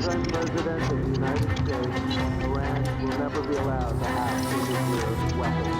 President of the United States, Iran will never be allowed to have a nuclear weapon.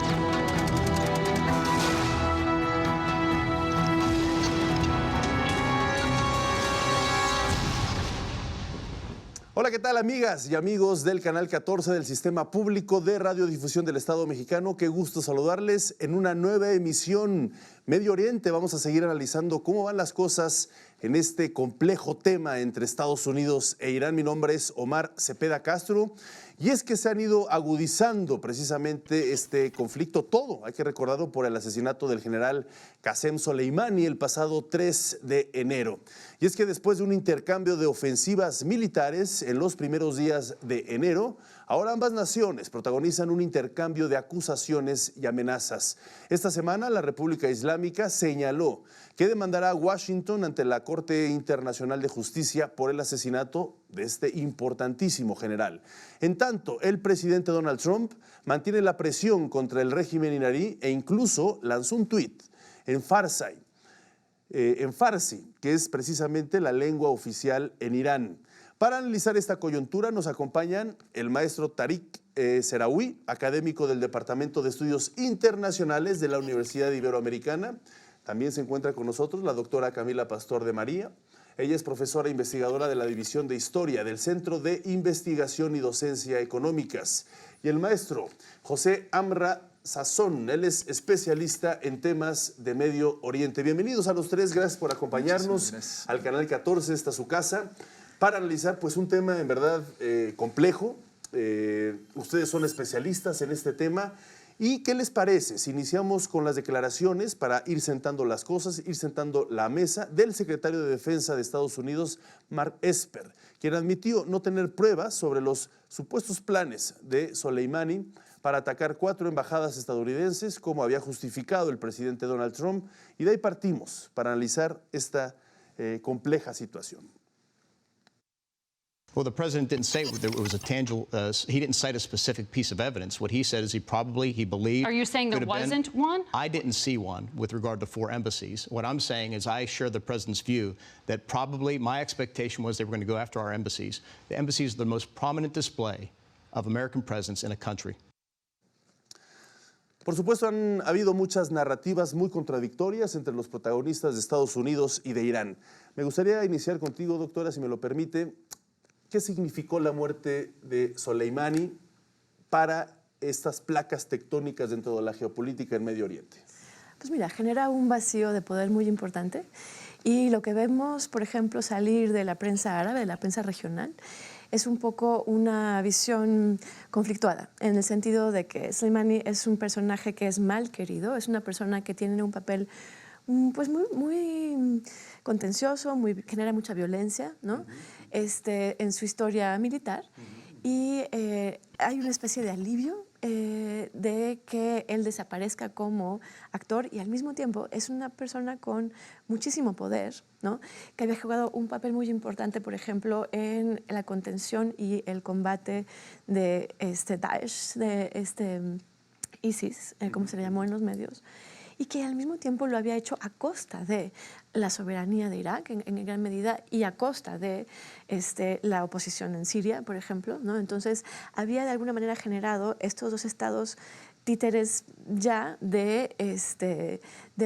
Hola, ¿qué tal, amigas y amigos del Canal 14 del Sistema Público de Radiodifusión del Estado Mexicano? Qué gusto saludarles en una nueva emisión Medio Oriente. Vamos a seguir analizando cómo van las cosas en este complejo tema entre Estados Unidos e Irán. Mi nombre es Omar Cepeda Castro y es que se han ido agudizando precisamente este conflicto, todo, hay que recordarlo, por el asesinato del general Qasem Soleimani el pasado 3 de enero. Y es que después de un intercambio de ofensivas militares en los primeros días de enero, ahora ambas naciones protagonizan un intercambio de acusaciones y amenazas. Esta semana la República Islámica señaló que demandará a Washington ante la Corte Internacional de Justicia por el asesinato de este importantísimo general. En tanto, el presidente Donald Trump mantiene la presión contra el régimen iraní e incluso lanzó un tuit en Farsi, que es precisamente la lengua oficial en Irán. Para analizar esta coyuntura nos acompañan el maestro Tariq Seraoui, académico del Departamento de Estudios Internacionales de la Universidad Iberoamericana. También se encuentra con nosotros la doctora Camila Pastor de María. Ella es profesora e investigadora de la División de Historia del Centro de Investigación y Docencia Económicas. Y el maestro José Amra Sazón, él es especialista en temas de Medio Oriente. Bienvenidos a los tres, gracias por acompañarnos al Canal 14, esta es su casa, para analizar pues un tema en verdad complejo. Ustedes son especialistas en este tema. ¿Y qué les parece si iniciamos con las declaraciones para ir sentando las cosas, ir sentando la mesa del secretario de Defensa de Estados Unidos, Mark Esper, quien admitió no tener pruebas sobre los supuestos planes de Soleimani para atacar 4 embajadas estadounidenses, como había justificado el presidente Donald Trump? Y de ahí partimos para analizar esta compleja situación. Well, the president didn't say it was a tangible, he didn't cite a specific piece of evidence. What he said is he believed. Are you saying there wasn't one? I didn't see one with regard to 4 embassies. What I'm saying is I share the president's view that probably my expectation was they were going to go after our embassies. The embassies are the most prominent display of American presence in a country. Por supuesto, han habido muchas narrativas muy contradictorias entre los protagonistas de Estados Unidos y de Irán. Me gustaría iniciar contigo, doctora, si me lo permite. ¿Qué significó la muerte de Soleimani para estas placas tectónicas dentro de la geopolítica en Medio Oriente? Pues mira, genera un vacío de poder muy importante y lo que vemos, por ejemplo, salir de la prensa árabe, de la prensa regional, es un poco una visión conflictuada, en el sentido de que Soleimani es un personaje que es mal querido, es una persona que tiene un papel pues muy contencioso, genera mucha violencia, ¿no? En su historia militar, y hay una especie de alivio de que él desaparezca como actor, y al mismo tiempo es una persona con muchísimo poder, ¿no? Que había jugado un papel muy importante, por ejemplo, en la contención y el combate de Daesh, de ISIS, como se le llamó en los medios, y que al mismo tiempo lo había hecho a costa de la soberanía de Irak en gran medida y a costa de la oposición en Siria, por ejemplo, ¿no? Entonces había de alguna manera generado estos 2 estados títeres ya de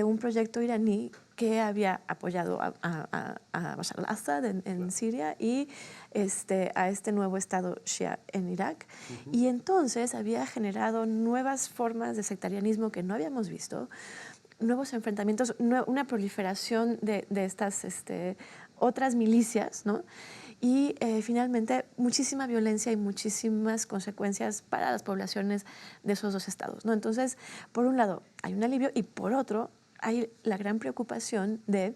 un proyecto iraní que había apoyado a Bashar al-Assad en Siria y a este nuevo estado shia en Irak. Y entonces había generado nuevas formas de sectarianismo que no habíamos visto, nuevos enfrentamientos, una proliferación de estas otras milicias, ¿no? Y finalmente muchísima violencia y muchísimas consecuencias para las poblaciones de esos 2 estados, ¿no? Entonces, por un lado hay un alivio y por otro hay la gran preocupación de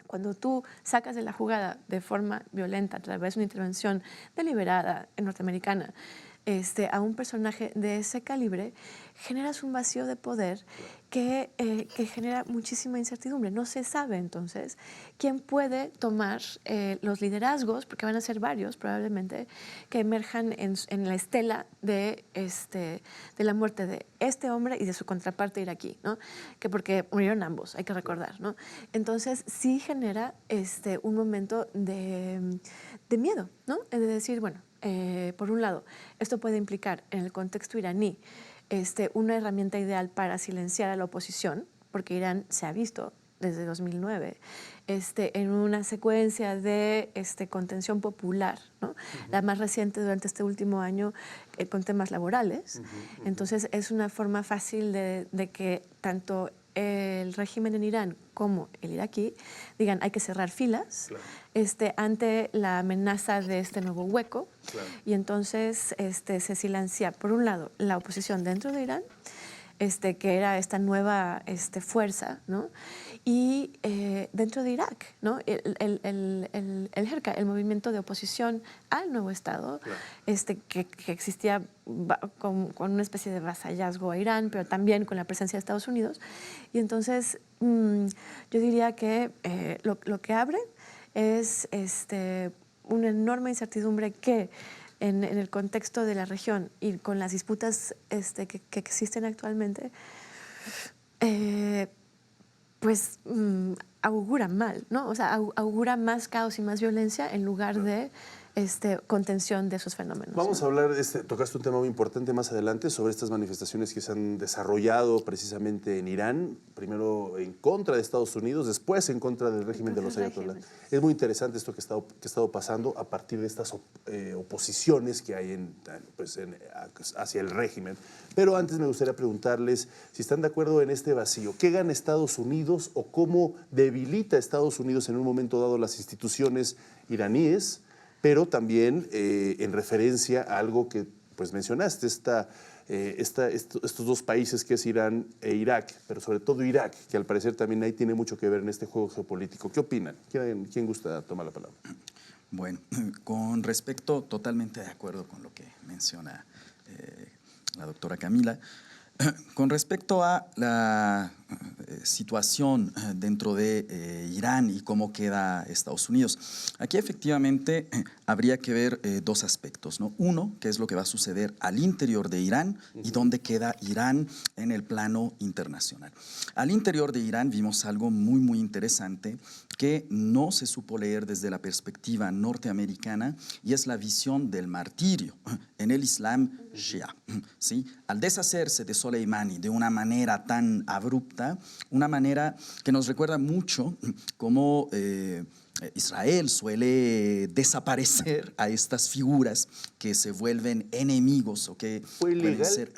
cuando tú sacas de la jugada de forma violenta a través de una intervención deliberada norteamericana a un personaje de ese calibre, generas un vacío de poder que genera muchísima incertidumbre. No se sabe entonces quién puede tomar los liderazgos, porque van a ser varios probablemente, que emerjan en la estela de la muerte de este hombre y de su contraparte iraquí, ¿no? Que porque murieron ambos, hay que recordar, ¿no? Entonces sí genera un momento de de miedo, ¿no? De decir, bueno, por un lado, esto puede implicar en el contexto iraní una herramienta ideal para silenciar a la oposición, porque Irán se ha visto desde 2009 en una secuencia de contención popular, ¿no? La más reciente durante este último año con temas laborales. Entonces es una forma fácil de que tanto el régimen en Irán como el iraquí digan hay que cerrar filas ante la amenaza de este nuevo hueco. Y entonces se silencia, por un lado, la oposición dentro de Irán, que era esta nueva fuerza, ¿no? Y dentro de Irak, ¿no? El Herka, el movimiento de oposición al nuevo Estado, que existía con una especie de vasallazgo a Irán, pero también con la presencia de Estados Unidos. Y entonces yo diría que lo que abre es una enorme incertidumbre que en el contexto de la región y con las disputas que existen actualmente, pues augura mal, ¿no? O sea, augura más caos y más violencia en lugar de contención de esos fenómenos. Vamos ¿no? a hablar, tocaste un tema muy importante más adelante sobre estas manifestaciones que se han desarrollado precisamente en Irán, primero en contra de Estados Unidos, después en contra del régimen de los ayatolás. Es muy interesante esto que ha estado pasando a partir de estas oposiciones que hay hacia el régimen. Pero antes me gustaría preguntarles si están de acuerdo en este vacío. ¿Qué gana Estados Unidos o cómo debilita Estados Unidos en un momento dado las instituciones iraníes? Pero también en referencia a algo que pues, mencionaste, estos dos países que es Irán e Irak, pero sobre todo Irak, que al parecer también ahí tiene mucho que ver en este juego geopolítico. ¿Qué opinan? ¿Quién gusta tomar la palabra? Bueno, con respecto, totalmente de acuerdo con lo que menciona la doctora Camila. Con respecto a la situación dentro de Irán y cómo queda Estados Unidos, aquí efectivamente habría que ver dos aspectos, ¿no? Uno, qué es lo que va a suceder al interior de Irán y dónde queda Irán en el plano internacional. Al interior de Irán vimos algo muy, muy interesante que no se supo leer desde la perspectiva norteamericana y es la visión del martirio en el Islam Shia. ¿Sí? Al deshacerse de Soleimani de una manera tan abrupta, una manera que nos recuerda mucho cómo Israel suele desaparecer a estas figuras que se vuelven enemigos o que pueden ser...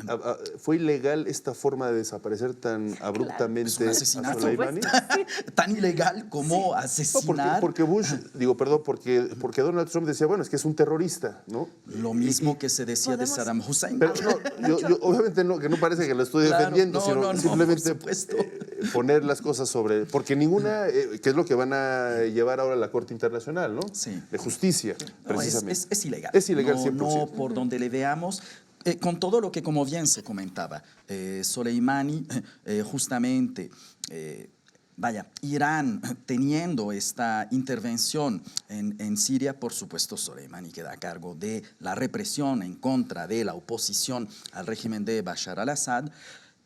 ¿Fue ilegal esta forma de desaparecer tan abruptamente es un asesinato. a Soleimani? Tan ilegal como asesinar. No, porque Bush, porque Donald Trump decía, bueno, es que es un terrorista, ¿no? Lo mismo que se decía de Saddam Hussein. Pero no, yo obviamente no, que no parece que lo estoy defendiendo, sino simplemente poner las cosas sobre... Porque ninguna, que es lo que van a llevar ahora a la Corte Internacional, ¿no? Sí. De Justicia, precisamente. Es ilegal. Es ilegal 100%. No por donde le veamos. Con todo lo que, como bien se comentaba, Soleimani justamente... Irán teniendo esta intervención en Siria, por supuesto Soleimani queda a cargo de la represión en contra de la oposición al régimen de Bashar al-Assad.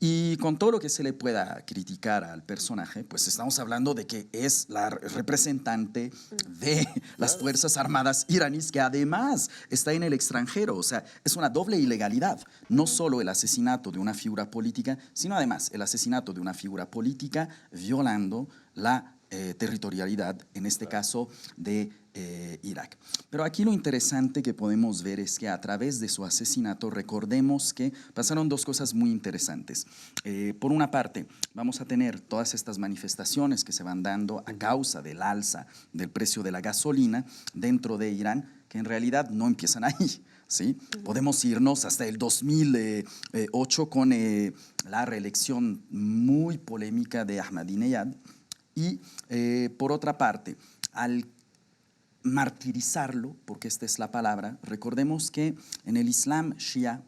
Y con todo lo que se le pueda criticar al personaje, pues estamos hablando de que es la representante de las Fuerzas Armadas iraníes, que además está en el extranjero. O sea, es una doble ilegalidad. No solo el asesinato de una figura política, sino además el asesinato de una figura política violando la territorialidad, en este caso de Irak. Pero aquí lo interesante que podemos ver es que a través de su asesinato recordemos que pasaron dos cosas muy interesantes. Por una parte, vamos a tener todas estas manifestaciones que se van dando a causa del alza del precio de la gasolina dentro de Irán, que en realidad no empiezan ahí. ¿Sí? Podemos irnos hasta el 2008 con la reelección muy polémica de Ahmadinejad. Y por otra parte, al martirizarlo, porque esta es la palabra, recordemos que en el Islam Shia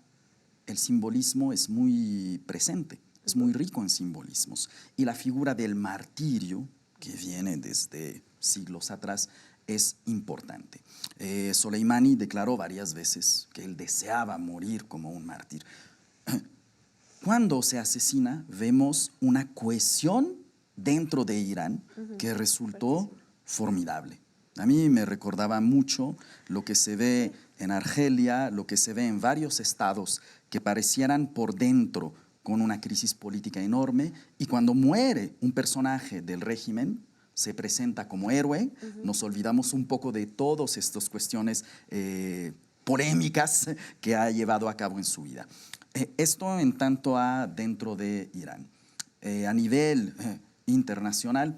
el simbolismo es muy presente, es muy rico en simbolismos. Y la figura del martirio, que viene desde siglos atrás, es importante. Soleimani declaró varias veces que él deseaba morir como un mártir. Cuando se asesina, vemos una cohesión dentro de Irán que resultó formidable. A mí me recordaba mucho lo que se ve en Argelia, lo que se ve en varios estados que parecieran por dentro con una crisis política enorme, y cuando muere un personaje del régimen, se presenta como héroe. Nos olvidamos un poco de todas estas cuestiones polémicas que ha llevado a cabo en su vida. Esto en tanto a dentro de Irán. A nivel internacional,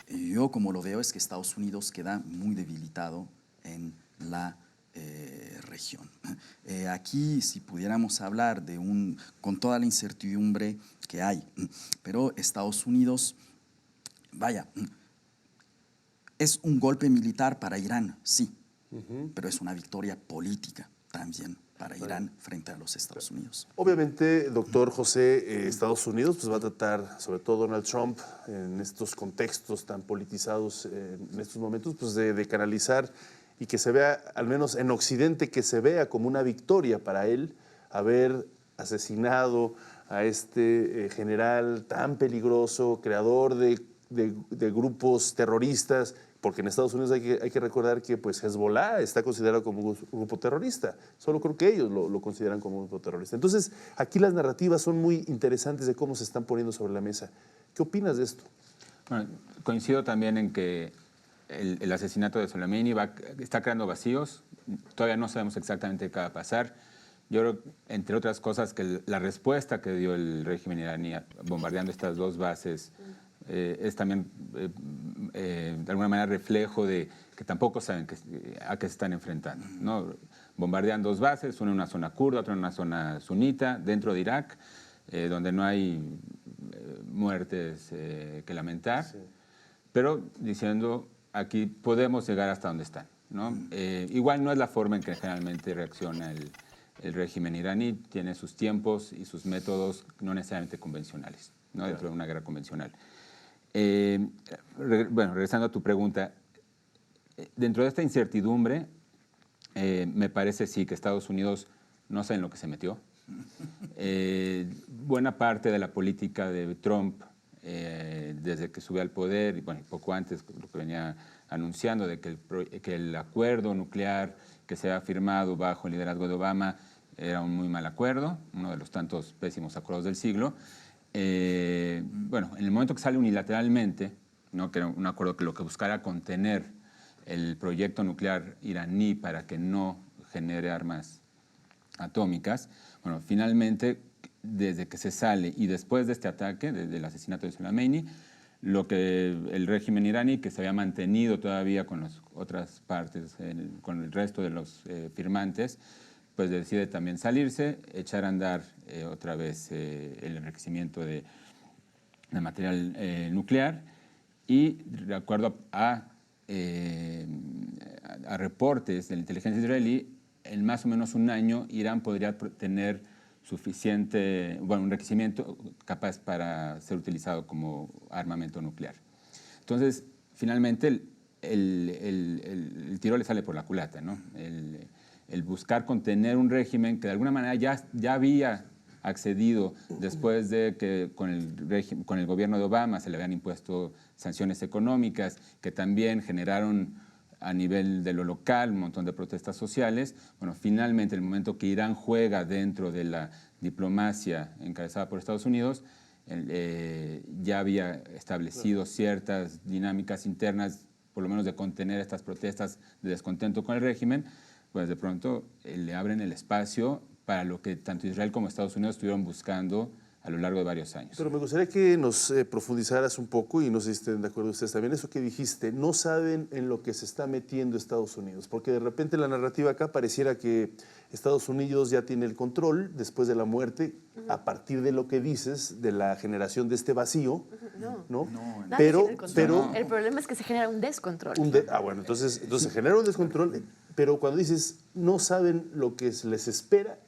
yo como lo veo es que Estados Unidos queda muy debilitado en la región. Aquí si pudiéramos hablar de con toda la incertidumbre que hay, pero Estados Unidos, vaya, es un golpe militar para Irán, sí, pero es una victoria política también para Irán frente a los Estados Unidos. Obviamente, doctor José, Estados Unidos pues va a tratar, sobre todo Donald Trump, en estos contextos tan politizados en estos momentos, pues de canalizar y que se vea, al menos en Occidente, que se vea como una victoria para él haber asesinado a este general tan peligroso, creador de grupos terroristas, porque en Estados Unidos hay que recordar que pues Hezbollah está considerado como un grupo terrorista. Solo creo que ellos lo consideran como un grupo terrorista. Entonces, aquí las narrativas son muy interesantes de cómo se están poniendo sobre la mesa. ¿Qué opinas de esto? Bueno, coincido también en que el asesinato de Soleimani está creando vacíos. Todavía no sabemos exactamente qué va a pasar. Yo creo, entre otras cosas, que la respuesta que dio el régimen iraní bombardeando estas dos bases es también, de alguna manera, reflejo de que tampoco saben a qué se están enfrentando, ¿no? Bombardean dos bases, una en una zona kurda, otra en una zona sunita, dentro de Irak, donde no hay muertes que lamentar, sí, pero diciendo, aquí podemos llegar hasta donde están, ¿no? Igual no es la forma en que generalmente reacciona el régimen iraní, tiene sus tiempos y sus métodos no necesariamente convencionales, ¿no? Claro. Dentro de una guerra convencional. Bueno, regresando a tu pregunta, dentro de esta incertidumbre, me parece sí que Estados Unidos no sabe en lo que se metió. Buena parte de la política de Trump, desde que subió al poder, y bueno, poco antes, lo que venía anunciando, de que el acuerdo nuclear que se ha firmado bajo el liderazgo de Obama era un muy mal acuerdo, uno de los tantos pésimos acuerdos del siglo. Bueno, en el momento que sale unilateralmente, ¿no?, que era un acuerdo que lo que buscara contener el proyecto nuclear iraní para que no genere armas atómicas, bueno, finalmente, desde que se sale y después de este ataque, desde el asesinato de Soleimani, lo que el régimen iraní, que se había mantenido todavía con las otras partes, con el resto de los firmantes, pues decide también salirse, echar a andar otra vez el enriquecimiento de material nuclear, y de acuerdo a reportes de la inteligencia israelí, en más o menos un año Irán podría tener suficiente, bueno, un enriquecimiento capaz para ser utilizado como armamento nuclear. Entonces, finalmente el tiro le sale por la culata, ¿no? El buscar contener un régimen que de alguna manera ya había accedido después de que con el gobierno de Obama se le habían impuesto sanciones económicas que también generaron a nivel de lo local un montón de protestas sociales. Bueno, finalmente, en el momento que Irán juega dentro de la diplomacia encabezada por Estados Unidos, ya había establecido ciertas dinámicas internas, por lo menos de contener estas protestas de descontento con el régimen, pues de pronto le abren el espacio para lo que tanto Israel como Estados Unidos estuvieron buscando a lo largo de varios años. Pero me gustaría que nos profundizaras un poco, y no sé si estén de acuerdo ustedes también, eso que dijiste, no saben en lo que se está metiendo Estados Unidos, porque de repente la narrativa acá pareciera que Estados Unidos ya tiene el control después de la muerte, a partir de lo que dices, de la generación de este vacío, ¿no? Pero el problema es que se genera un descontrol. Bueno, entonces se genera un descontrol, pero cuando dices no saben lo que les espera,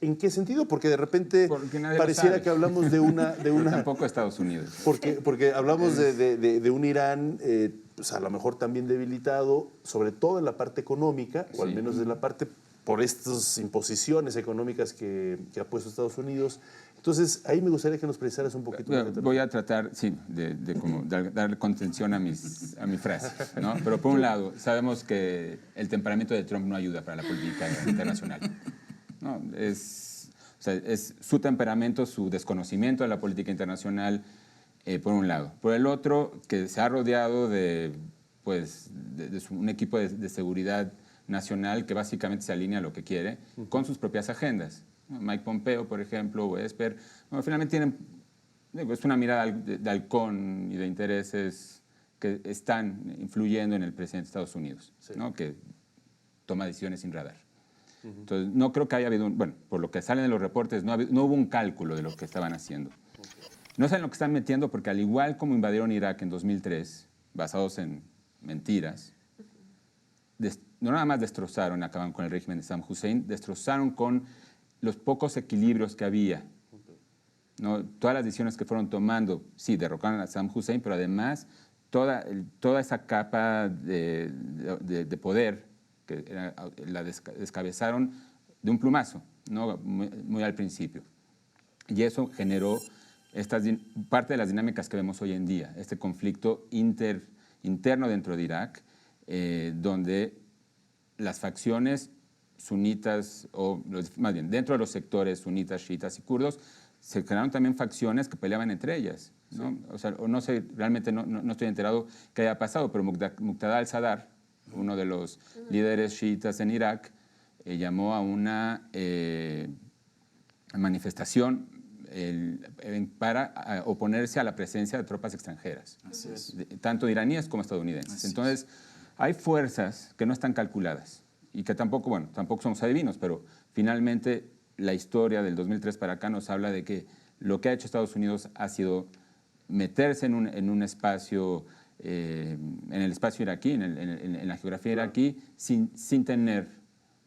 ¿en qué sentido? Porque de repente pareciera que hablamos de una Tampoco Estados Unidos. Porque hablamos de un Irán, pues a lo mejor también debilitado, sobre todo en la parte económica, o al menos de la parte por estas imposiciones económicas que ha puesto Estados Unidos. Entonces, ahí me gustaría que nos precisaras un poquito. Voy a tratar, sí, como darle contención a mi frase, ¿no? Pero por un lado, sabemos que el temperamento de Trump no ayuda para la política internacional, ¿no? Es su temperamento, su desconocimiento de la política internacional, por un lado. Por el otro, que se ha rodeado de un equipo de seguridad nacional que básicamente se alinea a lo que quiere con sus propias agendas. Mike Pompeo, por ejemplo, o Esper, finalmente tienen, es una mirada de halcón y de intereses que están influyendo en el presidente de Estados Unidos, sí, ¿no? Que toma decisiones sin radar. Entonces, no creo que haya habido, por lo que salen de los reportes, no hubo un cálculo de lo que estaban haciendo. No saben lo que están metiendo porque al igual como invadieron Irak en 2003, basados en mentiras, no nada más destrozaron, acabaron con el régimen de Saddam Hussein, destrozaron con los pocos equilibrios que había, ¿no? Todas las decisiones que fueron tomando, sí, derrocaron a Saddam Hussein, pero además toda esa capa de poder que la descabezaron de un plumazo, ¿no? Muy al principio. Y eso generó parte de las dinámicas que vemos hoy en día, este conflicto interno dentro de Irak, donde las facciones sunitas, más bien dentro de los sectores sunitas, chiitas y kurdos, se crearon también facciones que peleaban entre ellas, ¿no? Sí. O sea, no sé, realmente no estoy enterado qué haya pasado, pero Muqtada al-Sadr, uno de los líderes chiitas en Irak, llamó a una manifestación para oponerse a la presencia de tropas extranjeras, tanto iraníes como estadounidenses. Entonces, hay fuerzas que no están calculadas y que tampoco somos adivinos, pero finalmente la historia del 2003 para acá nos habla de que lo que ha hecho Estados Unidos ha sido meterse en un espacio, en el espacio iraquí, en la geografía iraquí, sin tener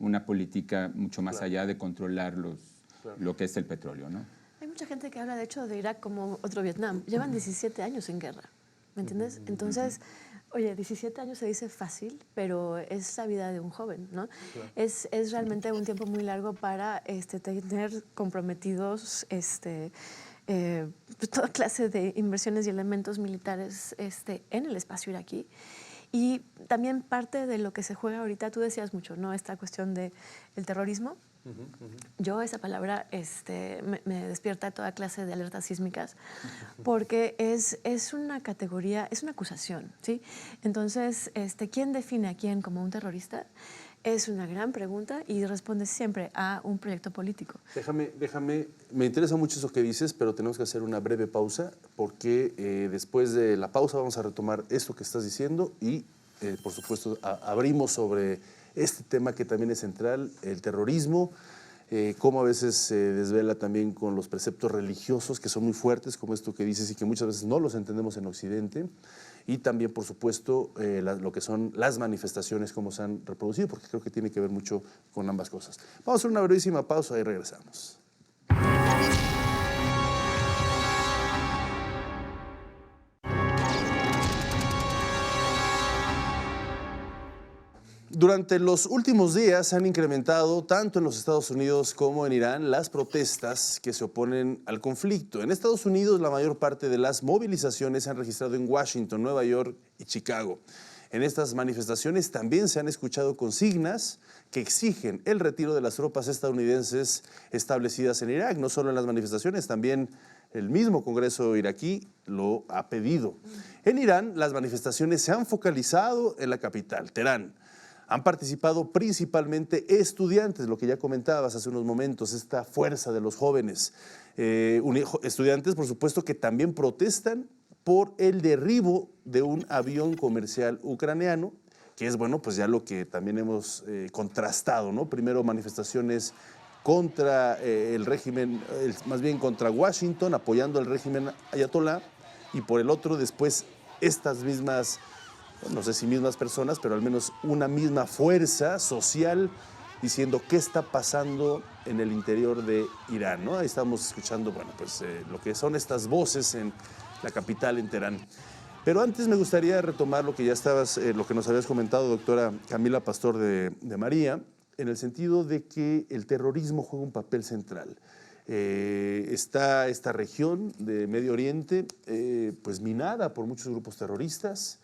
una política mucho más allá de controlar lo que es el petróleo, ¿no? Hay mucha gente que habla, de hecho, de Irak como otro Vietnam. Llevan 17 años en guerra, ¿me entiendes? Entonces, oye, 17 años se dice fácil, pero es la vida de un joven, ¿no? Claro. Es realmente un tiempo muy largo para tener comprometidos toda clase de inversiones y elementos militares en el espacio iraquí. Y también parte de lo que se juega ahorita, tú decías mucho, ¿no? Esta cuestión del terrorismo. Yo esa palabra me despierta toda clase de alertas sísmicas porque es una categoría, es una acusación, ¿sí? Entonces, ¿quién define a quién como un terrorista? Es una gran pregunta y responde siempre a un proyecto político. Déjame, me interesa mucho eso que dices, pero tenemos que hacer una breve pausa porque después de la pausa vamos a retomar esto que estás diciendo y, por supuesto, abrimos sobre este tema que también es central, el terrorismo, cómo a veces se desvela también con los preceptos religiosos que son muy fuertes, como esto que dices y que muchas veces no los entendemos en Occidente, y también, por supuesto, lo que son las manifestaciones, cómo se han reproducido, porque creo que tiene que ver mucho con ambas cosas. Vamos a hacer una brevísima pausa y regresamos. Durante los últimos días se han incrementado, tanto en los Estados Unidos como en Irán, las protestas que se oponen al conflicto. En Estados Unidos, la mayor parte de las movilizaciones se han registrado en Washington, Nueva York y Chicago. En estas manifestaciones también se han escuchado consignas que exigen el retiro de las tropas estadounidenses establecidas en Irak. No solo en las manifestaciones, también el mismo Congreso iraquí lo ha pedido. En Irán, las manifestaciones se han focalizado en la capital, Teherán. Han participado principalmente estudiantes, lo que ya comentabas hace unos momentos, esta fuerza de los jóvenes. Estudiantes, por supuesto, que también protestan por el derribo de un avión comercial ucraniano, que es, bueno, pues ya lo que también hemos contrastado, ¿no? Primero manifestaciones contra el régimen, más bien contra Washington, apoyando al régimen ayatolá, y por el otro después estas mismas, no sé si mismas personas, pero al menos una misma fuerza social diciendo qué está pasando en el interior de Irán, ¿no? Ahí estamos escuchando, bueno, pues lo que son estas voces en la capital, en Teherán. Pero antes me gustaría retomar lo que ya lo que nos habías comentado, doctora Camila Pastor de María, en el sentido de que el terrorismo juega un papel central. Está esta región de Medio Oriente pues minada por muchos grupos terroristas.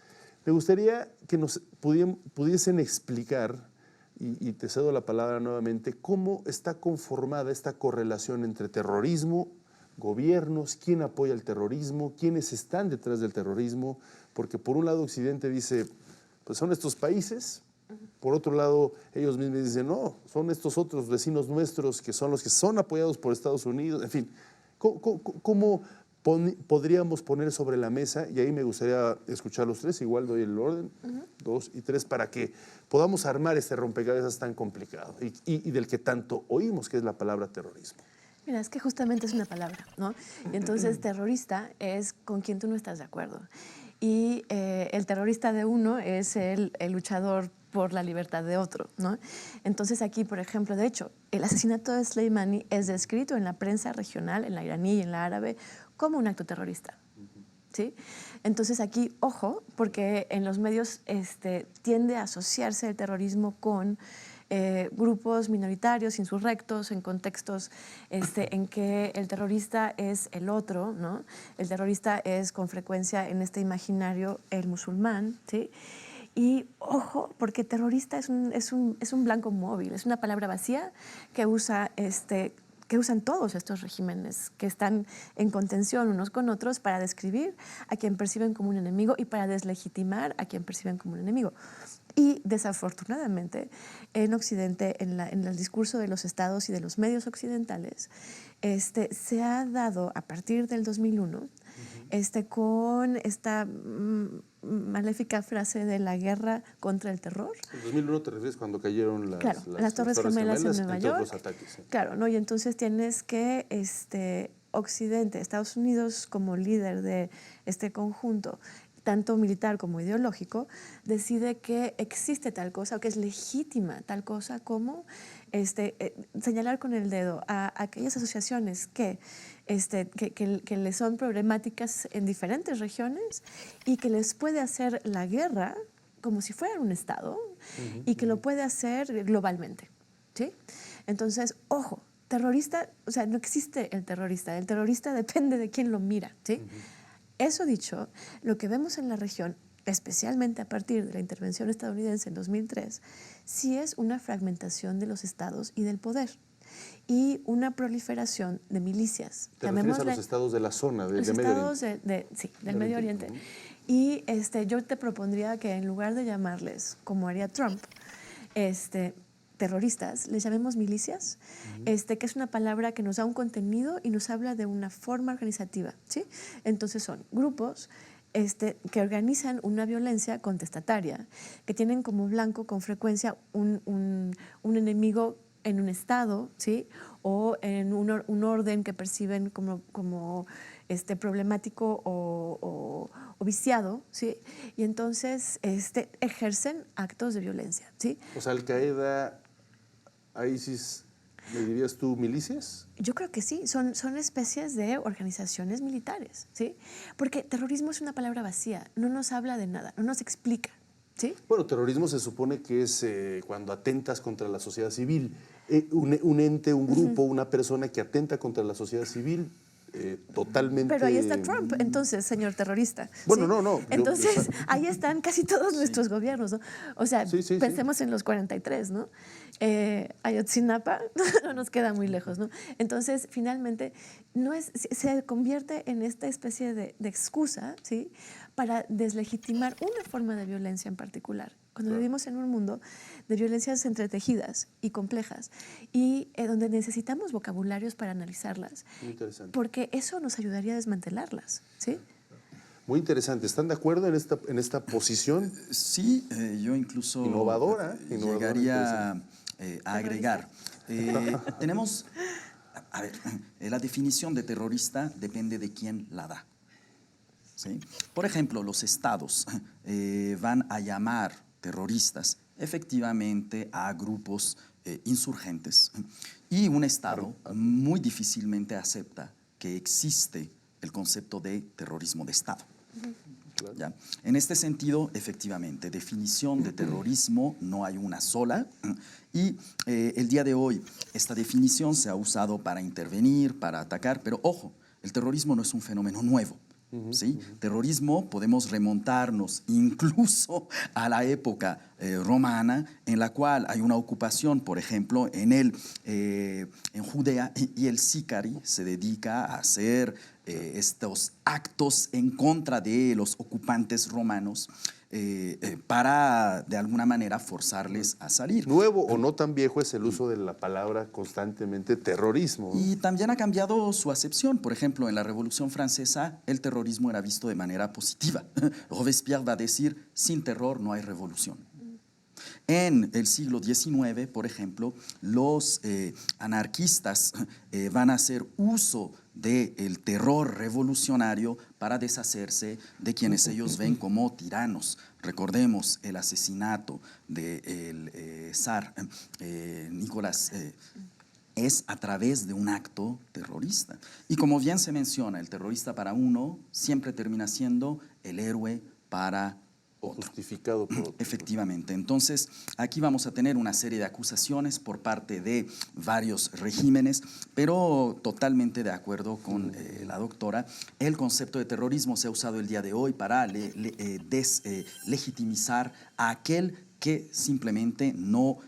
Me gustaría que nos pudiesen explicar, y te cedo la palabra nuevamente, cómo está conformada esta correlación entre terrorismo, gobiernos, quién apoya el terrorismo, quiénes están detrás del terrorismo, porque por un lado Occidente dice, pues son estos países, por otro lado ellos mismos dicen, no, son estos otros vecinos nuestros que son los que son apoyados por Estados Unidos, en fin, ¿cómo podríamos poner sobre la mesa? Y ahí me gustaría escuchar los tres, igual doy el orden, 2 y 3, para que podamos armar este rompecabezas tan complicado y del que tanto oímos, que es la palabra terrorismo. Mira, es que justamente es una palabra, ¿no? Y entonces terrorista es con quien tú no estás de acuerdo. Y el terrorista de uno es el luchador por la libertad de otro, ¿no? Entonces aquí, por ejemplo, de hecho, el asesinato de Soleimani es descrito en la prensa regional, en la iraní y en la árabe, como un acto terrorista, ¿sí? Entonces aquí, ojo, porque en los medios tiende a asociarse el terrorismo con grupos minoritarios, insurrectos, en contextos en que el terrorista es el otro, ¿no? El terrorista es con frecuencia en este imaginario el musulmán, ¿sí? Y ojo, porque terrorista es un blanco móvil, es una palabra vacía que usan todos estos regímenes que están en contención unos con otros para describir a quien perciben como un enemigo y para deslegitimar a quien perciben como un enemigo. Y desafortunadamente en Occidente, en el discurso de los estados y de los medios occidentales, se ha dado a partir del 2001 con esta maléfica frase de la guerra contra el terror. En 2001 te refieres cuando cayeron las Torres Gemelas en Nueva York. Los ataques, sí. Claro, ¿no? Y entonces tienes que Occidente, Estados Unidos como líder de este conjunto, tanto militar como ideológico, decide que existe tal cosa o que es legítima tal cosa como señalar con el dedo a aquellas asociaciones que le son problemáticas en diferentes regiones y que les puede hacer la guerra como si fueran un Estado y que lo puede hacer globalmente, ¿sí? Entonces, ojo, terrorista, o sea, no existe el terrorista depende de quién lo mira, ¿sí? Eso dicho, lo que vemos en la región, especialmente a partir de la intervención estadounidense en 2003, sí es una fragmentación de los estados y del poder y una proliferación de milicias. ¿Te refieres a los estados de la zona, de Medio Oriente? Sí, del Medio Oriente. Y yo te propondría que en lugar de llamarles, como haría Trump, terroristas, les llamemos milicias, que es una palabra que nos da un contenido y nos habla de una forma organizativa, ¿sí? Entonces son grupos que organizan una violencia contestataria, que tienen como blanco con frecuencia un enemigo en un estado, ¿sí? O en un orden que perciben como problemático o viciado, ¿sí? Y entonces ejercen actos de violencia, ¿sí? O sea, Al-Qaeda, ISIS, ¿me dirías tú milicias? Yo creo que sí, son especies de organizaciones militares, ¿sí? Porque terrorismo es una palabra vacía, no nos habla de nada, no nos explica, ¿sí? Bueno, terrorismo se supone que es cuando atentas contra la sociedad civil. Un ente, un grupo, una persona que atenta contra la sociedad civil, totalmente... Pero ahí está Trump, entonces, señor terrorista. Bueno, ¿sí? no. Entonces, ahí están casi todos nuestros gobiernos, ¿no? O sea, Sí. pensemos en los 43, ¿no? Ayotzinapa no nos queda muy lejos, ¿no? Entonces, finalmente, se convierte en esta especie de excusa, ¿sí? Para deslegitimar una forma de violencia en particular. Cuando vivimos en un mundo de violencias entretejidas y complejas y donde necesitamos vocabularios para analizarlas. Muy interesante. Porque eso nos ayudaría a desmantelarlas, ¿sí? Muy interesante. ¿Están de acuerdo en esta posición? Sí, yo incluso Innovadora, llegaría a agregar. Tenemos, a ver, la definición de terrorista depende de quién la da. ¿Sí? Por ejemplo, los estados van a llamar terroristas efectivamente a grupos insurgentes y un estado muy difícilmente acepta que existe el concepto de terrorismo de estado. ¿Ya? En este sentido, efectivamente, definición de terrorismo no hay una sola. Y el día de hoy esta definición se ha usado para intervenir, para atacar, pero ojo, el terrorismo no es un fenómeno nuevo. ¿Sí? Terrorismo podemos remontarnos incluso a la época romana, en la cual hay una ocupación, por ejemplo, en Judea, y el sicari se dedica a hacer estos actos en contra de los ocupantes romanos para, de alguna manera, forzarles a salir. Nuevo o no tan viejo es el uso de la palabra constantemente terrorismo, ¿no? Y también ha cambiado su acepción. Por ejemplo, en la Revolución Francesa, el terrorismo era visto de manera positiva. Robespierre va a decir, sin terror no hay revolución. En el siglo XIX, por ejemplo, los anarquistas van a hacer uso del terror revolucionario para deshacerse de quienes ellos ven como tiranos. Recordemos el asesinato del zar Nicolás. Es a través de un acto terrorista. Y como bien se menciona, el terrorista para uno siempre termina siendo el héroe para O justificado por otro. Efectivamente. Entonces, aquí vamos a tener una serie de acusaciones por parte de varios regímenes, pero totalmente de acuerdo con la doctora. El concepto de terrorismo se ha usado el día de hoy para deslegitimizar a aquel que simplemente no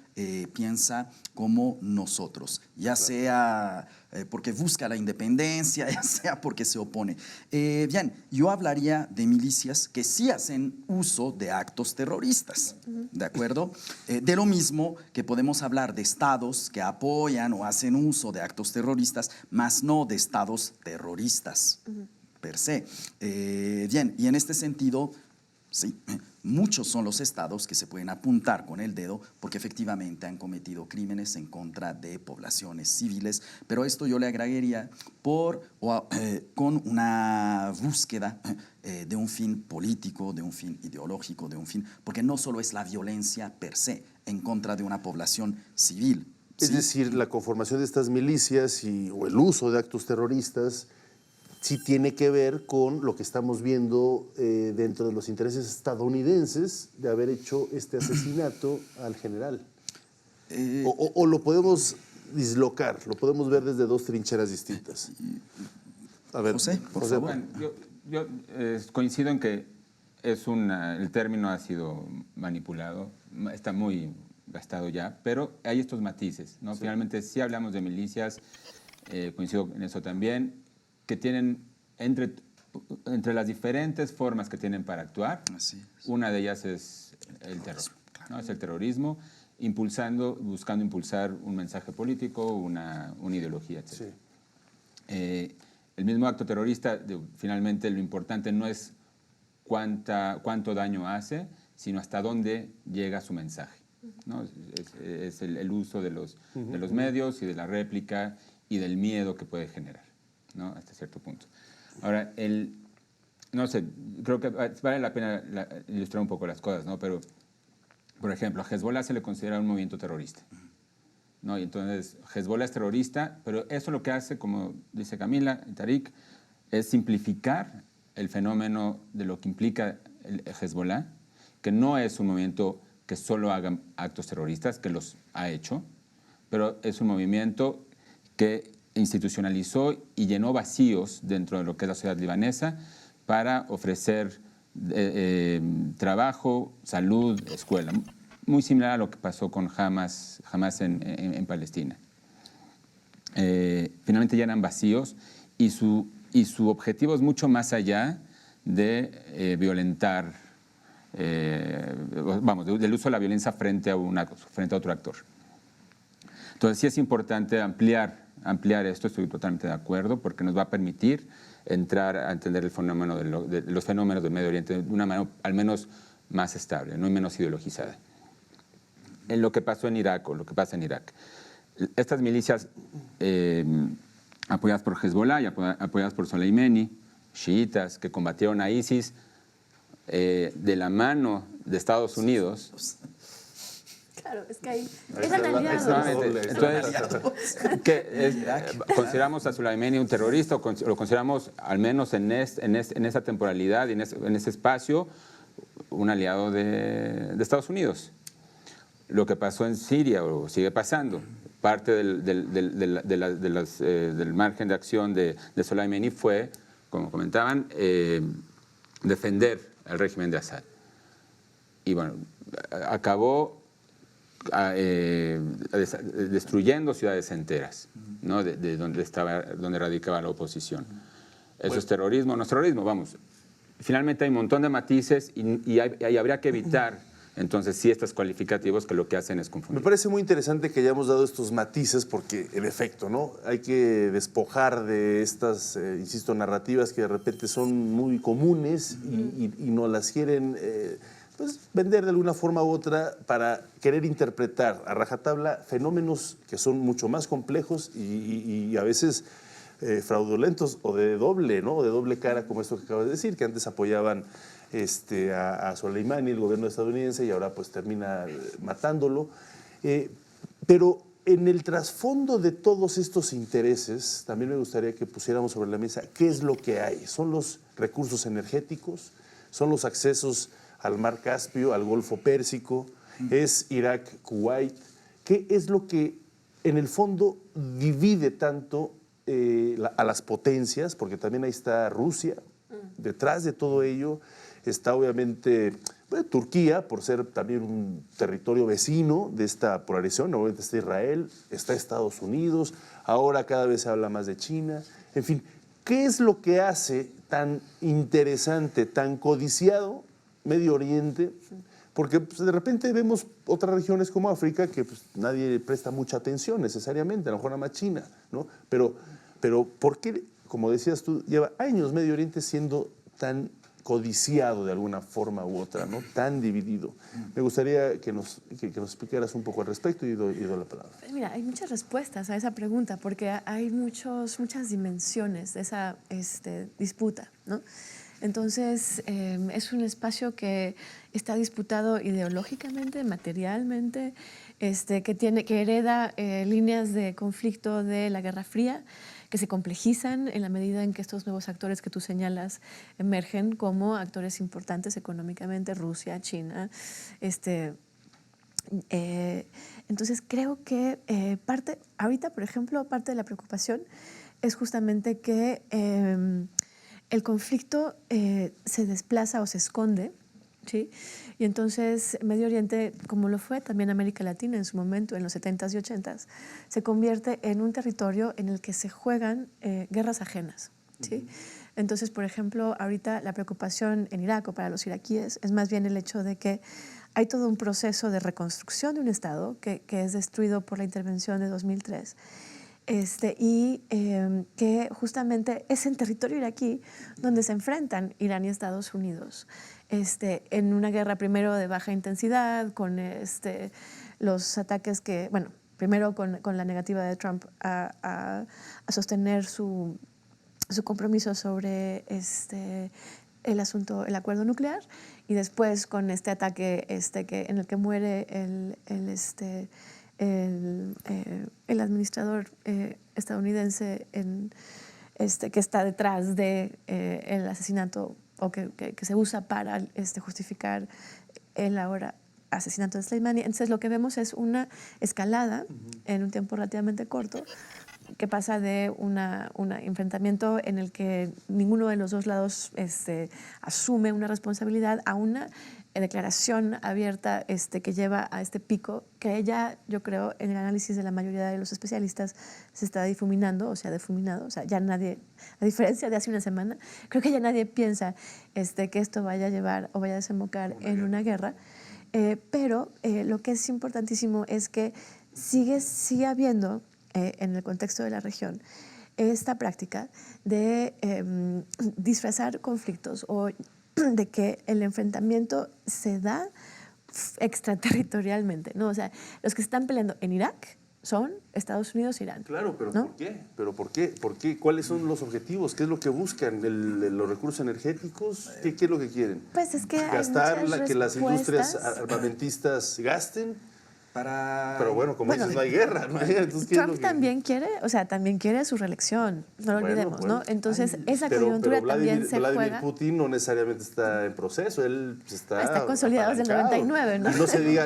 piensa como nosotros, ya sea porque busca la independencia, ya sea porque se opone. Bien, yo hablaría de milicias que sí hacen uso de actos terroristas, ¿de acuerdo? De lo mismo que podemos hablar de estados que apoyan o hacen uso de actos terroristas, más no de estados terroristas per se. Bien, y en este sentido, sí, muchos son los estados que se pueden apuntar con el dedo porque efectivamente han cometido crímenes en contra de poblaciones civiles, pero esto yo le agregaría con una búsqueda de un fin político, de un fin ideológico, de un fin, porque no solo es la violencia per se en contra de una población civil. Es ¿sí? decir, la conformación de estas milicias o el uso de actos terroristas sí tiene que ver con lo que estamos viendo dentro de los intereses estadounidenses de haber hecho este asesinato al general. O lo podemos dislocar, lo podemos ver desde dos trincheras distintas. A ver, José, por favor. Bueno, yo coincido en que el término ha sido manipulado, está muy gastado ya, pero hay estos matices, ¿no? Sí. Finalmente, si hablamos de milicias, coincido en eso también, que tienen entre las diferentes formas que tienen para actuar, una de ellas es el terror, ¿no? Es el terrorismo, buscando impulsar un mensaje político, una ideología, etc. Sí. El mismo acto terrorista, finalmente lo importante no es cuánto daño hace, sino hasta dónde llega su mensaje, ¿no? Es el uso de los medios y de la réplica y del miedo que puede generar, ¿no? Hasta cierto punto. Ahora, no sé, creo que vale la pena ilustrar un poco las cosas, ¿no? Pero, por ejemplo, a Hezbollah se le considera un movimiento terrorista, ¿no? Y entonces, Hezbollah es terrorista, pero eso lo que hace, como dice Camila y Tariq, es simplificar el fenómeno de lo que implica el Hezbollah, que no es un movimiento que solo haga actos terroristas, que los ha hecho, pero es un movimiento que institucionalizó y llenó vacíos dentro de lo que es la sociedad libanesa para ofrecer trabajo, salud, escuela. Muy similar a lo que pasó con Hamas en Palestina. Finalmente llenan vacíos y su objetivo es mucho más allá de violentar, del uso de la violencia frente a otro actor. Entonces sí es importante ampliar esto, estoy totalmente de acuerdo, porque nos va a permitir entrar a entender el fenómeno de los fenómenos del Medio Oriente de una manera al menos más estable, no y menos ideologizada. En lo que pasó en Irak o lo que pasa en Irak. Estas milicias apoyadas por Hezbollah y apoyadas por Soleimani, chiitas que combatieron a ISIS de la mano de Estados Unidos, Claro, es que ahí Ahí eran está la- ahí está la aliados. doble. Entonces, ¿consideramos a Soleimani un terrorista o lo consideramos, al menos en esa temporalidad y en ese espacio, un aliado de Estados Unidos? Lo que pasó en Siria, o sigue pasando, parte del margen de acción de Soleimani fue, como comentaban, defender al régimen de Assad. Y bueno, acabó destruyendo ciudades enteras, ¿no? de donde radicaba la oposición. Eso es terrorismo, no es terrorismo, vamos. Finalmente hay un montón de matices y habría que evitar entonces sí estos cualificativos que lo que hacen es Me confundir. parece muy interesante que hayamos dado estos matices porque, en efecto, ¿no? Hay que despojar de estas, insisto, narrativas que de repente son muy comunes y no las quieren pues, vender de alguna forma u otra para querer interpretar a rajatabla fenómenos que son mucho más complejos y a veces fraudulentos o de doble, ¿no? O de doble cara, como esto que acabas de decir, que antes apoyaban a Soleimani, el gobierno estadounidense, y ahora pues termina matándolo. Pero en el trasfondo de todos estos intereses, también me gustaría que pusiéramos sobre la mesa qué es lo que hay. ¿Son los recursos energéticos? ¿Son los accesos al Mar Caspio, al Golfo Pérsico? ¿Es Irak, Kuwait? ¿Qué es lo que en el fondo divide tanto a las potencias? Porque también ahí está Rusia. Detrás de todo ello está obviamente Turquía, por ser también un territorio vecino de esta polarización. Obviamente está Israel, está Estados Unidos, ahora cada vez se habla más de China. En fin, ¿qué es lo que hace tan interesante, tan codiciado Medio Oriente? Porque pues, de repente vemos otras regiones como África que pues, nadie presta mucha atención necesariamente, a lo mejor nada más China, ¿no? Pero ¿por qué, como decías tú, lleva años Medio Oriente siendo tan codiciado de alguna forma u otra, ¿no? Tan dividido? Me gustaría que nos explicaras un poco al respecto y doy la palabra. Mira, hay muchas respuestas a esa pregunta porque hay muchas dimensiones de esa disputa, ¿no? Entonces, es un espacio que está disputado ideológicamente, materialmente, que hereda líneas de conflicto de la Guerra Fría, que se complejizan en la medida en que estos nuevos actores que tú señalas emergen como actores importantes económicamente, Rusia, China. Entonces creo que ahorita, por ejemplo, parte de la preocupación es justamente que el conflicto se desplaza o se esconde, ¿sí? Y entonces Medio Oriente, como lo fue también América Latina en su momento, en los 70s y 80s, se convierte en un territorio en el que se juegan guerras ajenas, ¿sí? Entonces, por ejemplo, ahorita la preocupación en Irak o para los iraquíes es más bien el hecho de que hay todo un proceso de reconstrucción de un Estado que es destruido por la intervención de 2003. Que justamente es en territorio iraquí donde se enfrentan Irán y Estados Unidos en una guerra primero de baja intensidad, con los ataques que, bueno, primero con la negativa de Trump a sostener su compromiso sobre el acuerdo nuclear, y después con este ataque en el que muere el administrador estadounidense que está detrás de el asesinato o que se usa para justificar el ahora asesinato de Soleimani. Entonces lo que vemos es una escalada en un tiempo relativamente corto que pasa de un enfrentamiento en el que ninguno de los dos lados asume una responsabilidad a una declaración abierta que lleva a este pico que ya, yo creo, en el análisis de la mayoría de los especialistas se está difuminando, o sea, defuminado. O sea, ya nadie, a diferencia de hace una semana, creo que ya nadie piensa que esto vaya a llevar o vaya a desembocar en una guerra. Pero lo que es importantísimo es que sigue habiendo, en el contexto de la región, esta práctica de disfrazar conflictos o de que el enfrentamiento se da extraterritorialmente, ¿no? O sea, los que están peleando en Irak son Estados Unidos e Irán. Claro, pero ¿no? ¿por qué? ¿Por qué? ¿Cuáles son los objetivos? ¿Qué es lo que buscan? ¿Los recursos energéticos? ¿Qué es lo que quieren? Pues es que hay ¿Gastar muchas que las industrias respuestas. armamentistas gasten? Pero bueno, como dices, no hay guerra, ¿no? Entonces, ¿qué es lo Trump que- también quiere, o sea, también quiere su reelección, no lo olvidemos, Bueno, ¿no? Entonces, esa pero coyuntura Vladimir, también se Vladimir juega. Putin no necesariamente está en proceso, él Está consolidado desde el apalancado. 99, ¿no? Y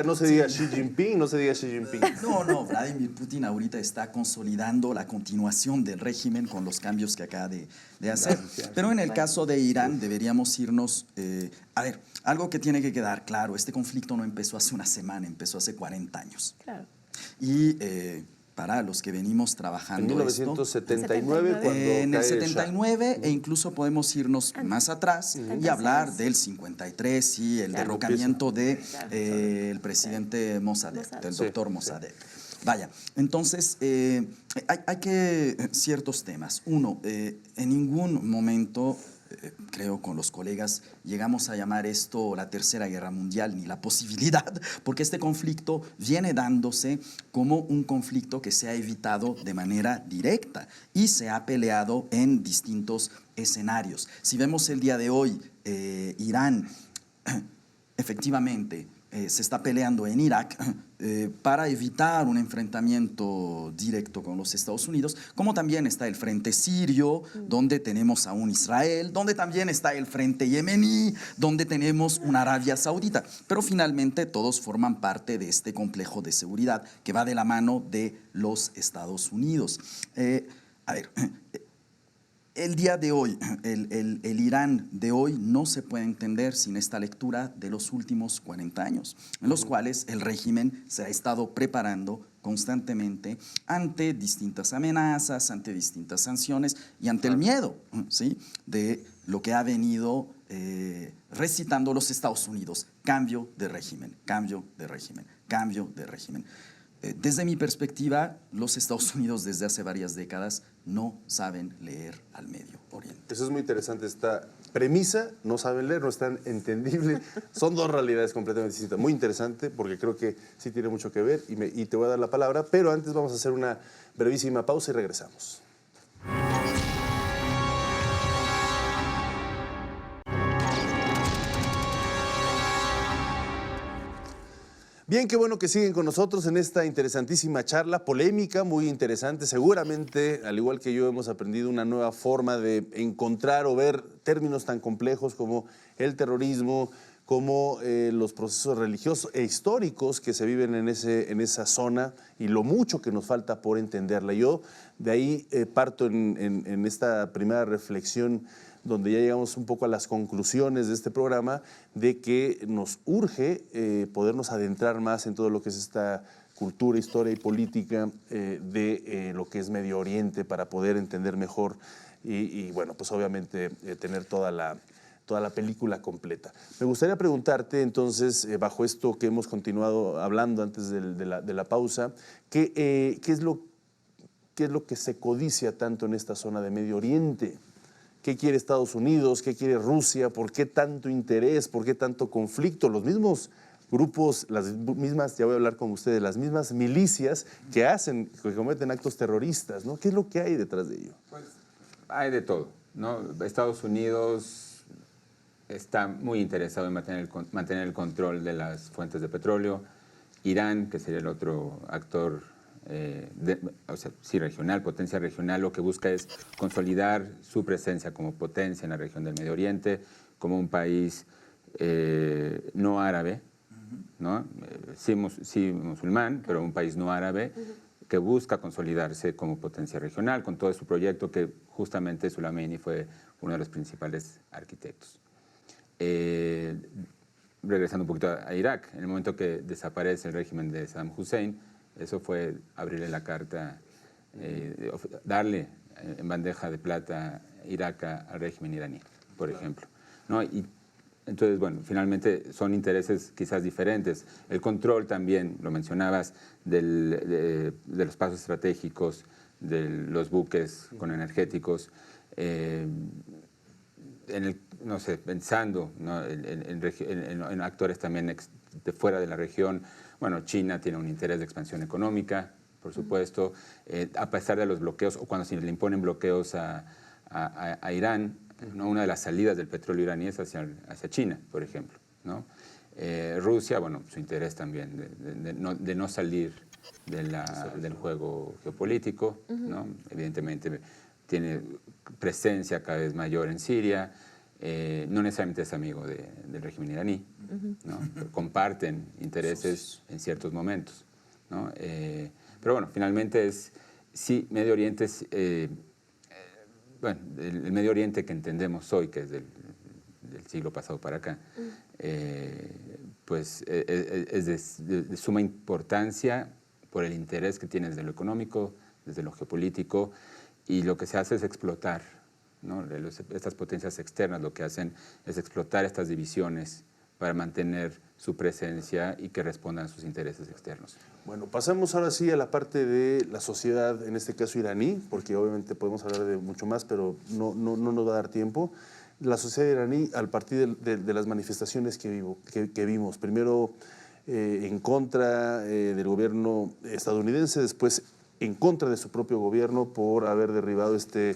no se diga Xi Jinping, no se diga Xi Jinping. No, Vladimir Putin ahorita está consolidando la continuación del régimen con los cambios que acaba de hacer. Pero en el caso de Irán deberíamos irnos... a ver, algo que tiene que quedar claro, este conflicto no empezó hace una semana, empezó hace 40 años. Claro. Y para los que venimos En trabajando 1979, cuando en el cae el Shah. 79 e incluso podemos irnos más atrás y hablar del 53 y el derrocamiento de el presidente Mossadegh, del doctor Mossadegh. Vaya, entonces hay que ciertos temas. Uno, en ningún momento creo con los colegas llegamos a llamar esto la Tercera Guerra Mundial, ni la posibilidad, porque este conflicto viene dándose como un conflicto que se ha evitado de manera directa y se ha peleado en distintos escenarios. Si vemos el día de hoy, Irán efectivamente se está peleando en Irak para evitar un enfrentamiento directo con los Estados Unidos, como también está el frente sirio, donde tenemos a un Israel, donde también está el frente yemení, donde tenemos una Arabia Saudita. Pero finalmente todos forman parte de este complejo de seguridad que va de la mano de los Estados Unidos. A ver, el día de hoy, el Irán de hoy no se puede entender sin esta lectura de los últimos 40 años, en los cuales el régimen se ha estado preparando constantemente ante distintas amenazas, ante distintas sanciones y ante el miedo, ¿sí?, de lo que ha venido recitando los Estados Unidos: cambio de régimen, cambio de régimen, cambio de régimen. Desde mi perspectiva, los Estados Unidos desde hace varias décadas no saben leer al Medio Oriente. Eso es muy interesante, esta premisa, no saben leer, no es tan entendible. Son dos realidades completamente distintas. Muy interesante porque creo que sí tiene mucho que ver y te voy a dar la palabra, pero antes vamos a hacer una brevísima pausa y regresamos. Bien, qué bueno que siguen con nosotros en esta interesantísima charla, polémica, muy interesante. Seguramente, al igual que yo, hemos aprendido una nueva forma de encontrar o ver términos tan complejos como el terrorismo, como los procesos religiosos e históricos que se viven en esa zona y lo mucho que nos falta por entenderla. Yo de ahí parto en esta primera reflexión, donde ya llegamos un poco a las conclusiones de este programa, de que nos urge podernos adentrar más en todo lo que es esta cultura, historia y política de lo que es Medio Oriente para poder entender mejor y bueno, pues obviamente tener toda la película completa. Me gustaría preguntarte entonces, bajo esto que hemos continuado hablando antes de la pausa, ¿qué es lo que se codicia tanto en esta zona de Medio Oriente? ¿Qué quiere Estados Unidos? ¿Qué quiere Rusia? ¿Por qué tanto interés? ¿Por qué tanto conflicto? Los mismos grupos, las mismas, ya voy a hablar con ustedes, las mismas milicias que cometen actos terroristas, ¿no? ¿Qué es lo que hay detrás de ello? Pues hay de todo, ¿no? Estados Unidos está muy interesado en mantener el control de las fuentes de petróleo. Irán, que sería el otro actor sí, regional, potencia regional, lo que busca es consolidar su presencia como potencia en la región del Medio Oriente, como un país no árabe, ¿no? Sí musulmán, pero un país no árabe, que busca consolidarse como potencia regional, con todo su proyecto que justamente Soleimani fue uno de los principales arquitectos. Regresando un poquito a Irak, en el momento que desaparece el régimen de Saddam Hussein, eso fue abrirle la carta, darle en bandeja de plata Irak al régimen iraní, por ejemplo, ¿no? Y entonces, bueno, finalmente son intereses quizás diferentes. El control también, lo mencionabas, de los pasos estratégicos, de los buques con energéticos, no sé, pensando, ¿no?, en actores también de fuera de la región. Bueno, China tiene un interés de expansión económica, por supuesto, a pesar de los bloqueos, o cuando se le imponen bloqueos a Irán, ¿no? Una de las salidas del petróleo iraní es hacia China, por ejemplo, ¿no? Rusia, bueno, su interés también de no salir del juego geopolítico, ¿no? Evidentemente tiene presencia cada vez mayor en Siria, no necesariamente es amigo del régimen iraní, ¿no? Pero comparten intereses en ciertos momentos, ¿no? Pero bueno, finalmente sí, Medio Oriente es, bueno, el Medio Oriente que entendemos hoy, que es del siglo pasado para acá, pues es de suma importancia por el interés que tiene desde lo económico, desde lo geopolítico, y lo que se hace es explotar, ¿no? Estas potencias externas lo que hacen es explotar estas divisiones para mantener su presencia y que respondan a sus intereses externos. Bueno, pasamos ahora sí a la parte de la sociedad, en este caso iraní, porque obviamente podemos hablar de mucho más, pero no nos va a dar tiempo. La sociedad iraní, al partir de las manifestaciones que vimos, primero en contra del gobierno estadounidense, después en contra de su propio gobierno por haber derribado este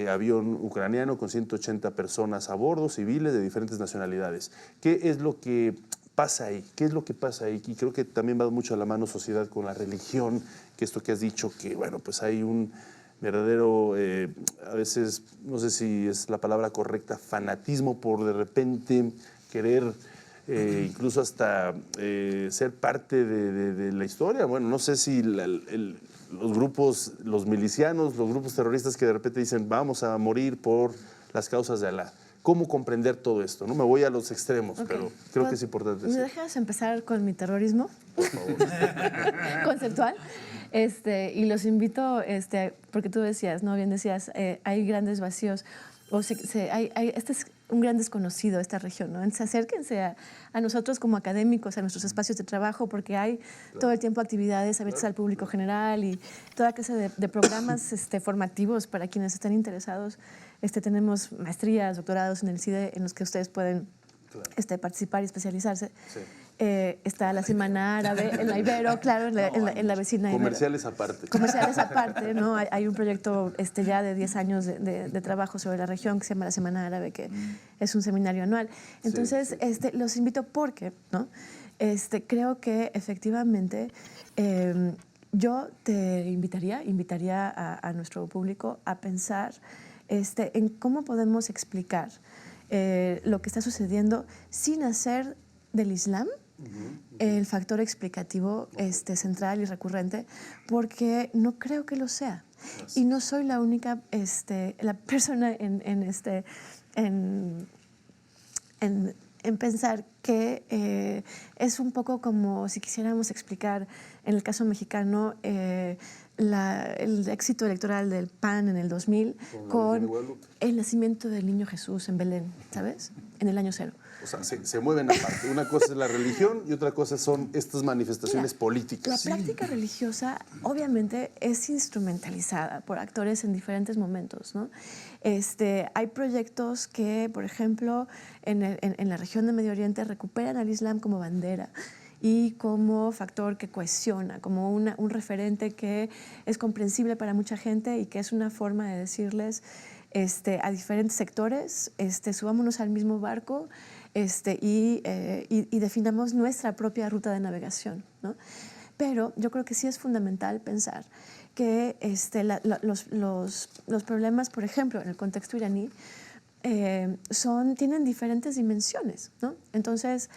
avión ucraniano con 180 personas a bordo, civiles de diferentes nacionalidades. ¿Qué es lo que pasa ahí? ¿Qué es lo que pasa ahí? Y creo que también va mucho a la mano sociedad con la religión, que esto que has dicho, que bueno, pues hay un verdadero, a veces, no sé si es la palabra correcta, fanatismo por de repente querer incluso hasta ser parte de la historia. Bueno, no sé si los grupos, los milicianos, los grupos terroristas que de repente dicen vamos a morir por las causas de Alá. ¿Cómo comprender todo esto? No me voy a los extremos, pero creo que es importante. ¿Me dejas empezar con mi terrorismo? Por favor. Conceptual. Y los invito, porque tú decías, ¿no? Bien decías, hay grandes vacíos, este es un gran desconocido, esta región, ¿no? Entonces, acérquense a nosotros como académicos, a nuestros espacios de trabajo, porque hay todo el tiempo actividades abiertas al público general y toda clase de programas formativos para quienes estén interesados. Tenemos maestrías, doctorados en el CIDE en los que ustedes pueden participar y especializarse. Sí. Está la Semana Árabe, en la Ibero, claro, en la vecina Ibero. Comerciales aparte. Comerciales aparte, ¿no? Hay un proyecto ya de 10 años de trabajo sobre la región que se llama la Semana Árabe, que es un seminario anual. Entonces, sí. Los invito porque, ¿no? Creo que efectivamente yo te invitaría a nuestro público a pensar en cómo podemos explicar lo que está sucediendo sin hacer del Islam el factor explicativo central y recurrente, porque no creo que lo sea. Y no soy la única la persona en pensar que es un poco como si quisiéramos explicar, en el caso mexicano, el éxito electoral del PAN en el 2000 con el nacimiento del niño Jesús en Belén, ¿sabes? En el año 0. O sea, se mueven aparte. Una cosa es la religión y otra cosa son estas manifestaciones políticas. La práctica religiosa obviamente es instrumentalizada por actores en diferentes momentos, ¿no? Hay proyectos que, por ejemplo, en la región de Medio Oriente recuperan al Islam como bandera y como factor que cohesiona, como un referente que es comprensible para mucha gente y que es una forma de decirles a diferentes sectores, subámonos al mismo barco y definamos nuestra propia ruta de navegación, ¿no? Pero yo creo que sí es fundamental pensar que los problemas, por ejemplo, en el contexto iraní, tienen diferentes dimensiones, ¿no? Entonces,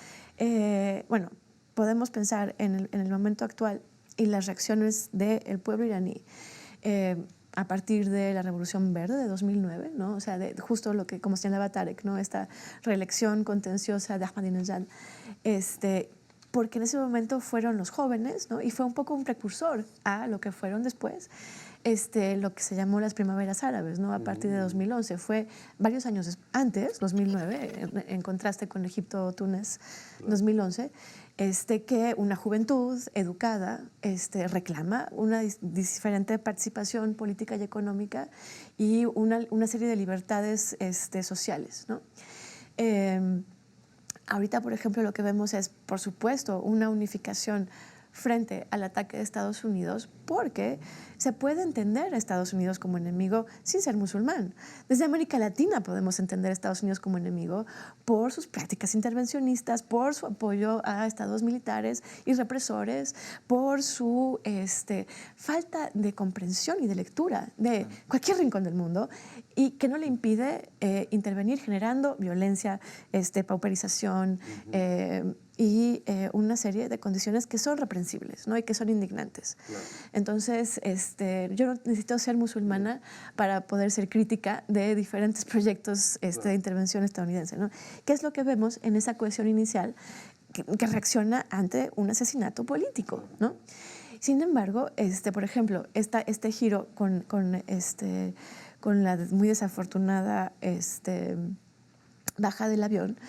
bueno, podemos pensar en el momento actual y las reacciones del pueblo iraní a partir de la Revolución Verde de 2009, ¿no? O sea, justo lo que, como señalaba Tarek, ¿no? Esta reelección contenciosa de Ahmadinejad, porque en ese momento fueron los jóvenes, ¿no? Y fue un poco un precursor a lo que fueron después lo que se llamó las primaveras árabes, ¿no? A partir de 2011. Fue varios años antes, 2009, en contraste con Egipto, Túnez, 2011, que una juventud educada reclama una diferente participación política y económica y una serie de libertades sociales, ¿no? Ahorita, por ejemplo, lo que vemos es, por supuesto, una unificación frente al ataque de Estados Unidos, porque se puede entender a Estados Unidos como enemigo sin ser musulmán. Desde América Latina podemos entender a Estados Unidos como enemigo por sus prácticas intervencionistas, por su apoyo a estados militares y represores, por su falta de comprensión y de lectura de cualquier rincón del mundo, y que no le impide intervenir generando violencia, pauperización, y una serie de condiciones que son reprensibles, ¿no? Y que son indignantes. Claro. Entonces, yo no necesito ser musulmana para poder ser crítica de diferentes proyectos de intervención estadounidense, ¿no? ¿Qué es lo que vemos en esa cohesión inicial que reacciona ante un asesinato político, ¿no? Sin embargo, por ejemplo, este giro con la muy desafortunada baja del avión,